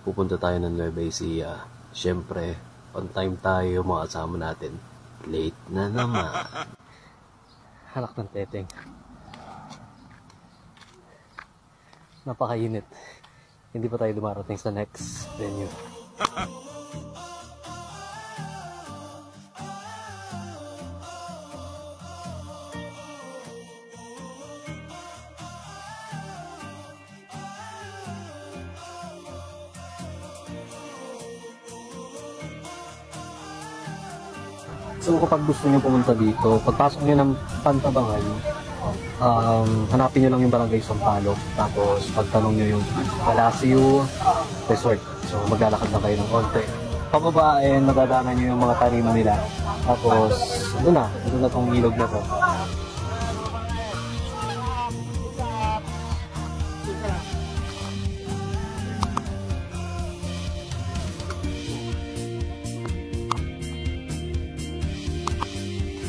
pupunta tayo ng Nueva Ecija. Siyempre, on time tayo, mga kasama natin. Late na naman. Anak ng teteng. Napakainit. Hindi pa tayo dumarating sa next venue. So kapag gusto niyo pumunta dito, pagpasok niyo ng Pantabangan, hanapin niyo lang yung Barangay Sampaloc, tapos pagtanong niyo yung Palacio Resort. So maglalakad lang kayo ng konti. Pababa madadaanan niyo yung mga tarima nila. Tapos doon na tong ilog na to.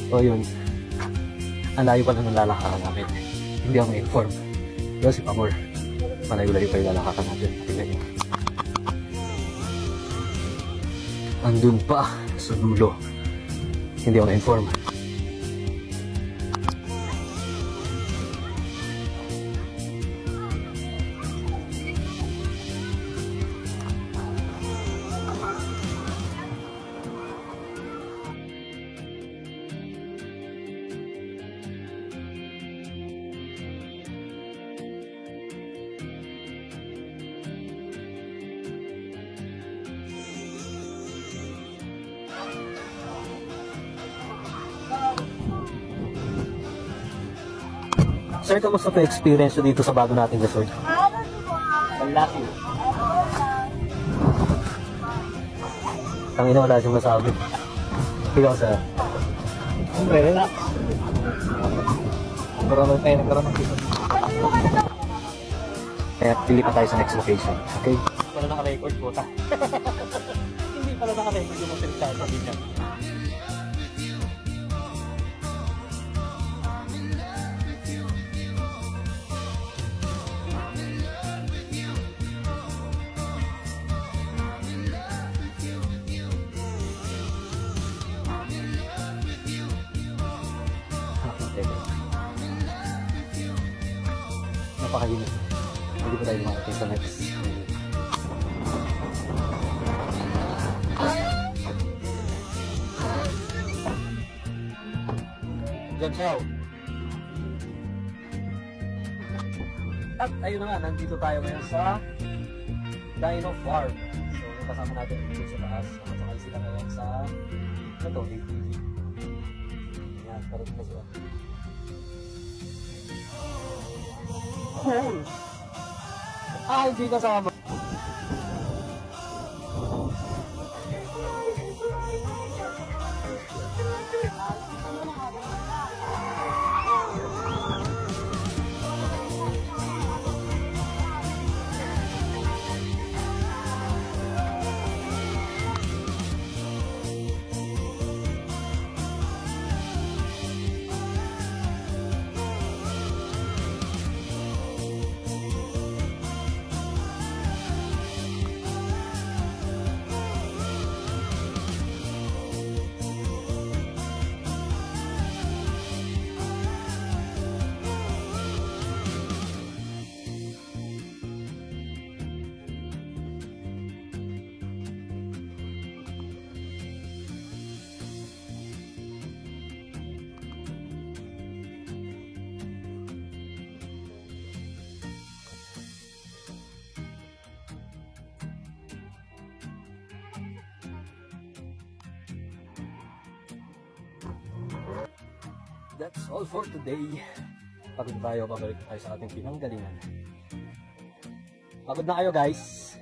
So yun, ang layo pala ng lalakaran namin. Hindi ako ma-inform. Pero si Pamor, malayo-layo pa yung lalakaran natin. Tingnan nyo. Andun pa sa dulo. Hindi ako na-inform. Sir, kamusta po experience dito sa bago nating resort? Malaki. Tangina, wala siyang masabi. Ikaw, sir. Siyempre, relax. Nagkaroon tayo ng dito. Kaya pili pa tayo sa next location. Okay? Hindi pala naka-record po ta. Hindi pala naka-record yung mga salita sa linya. Napakainit. Hindi pa tayo makakita sa next. Diyan siya. At ayun na nga, nandito tayo ngayon sa Dino Farm. So, kasama natin dito sa taas. Nakasakay sila ngayon sa ito, ATV. Yan, parang na sila. Hindi kasama. That's all for today. Pagod tayo, babalik tayo sa ating pinanggalingan. Pagod na kayo, guys.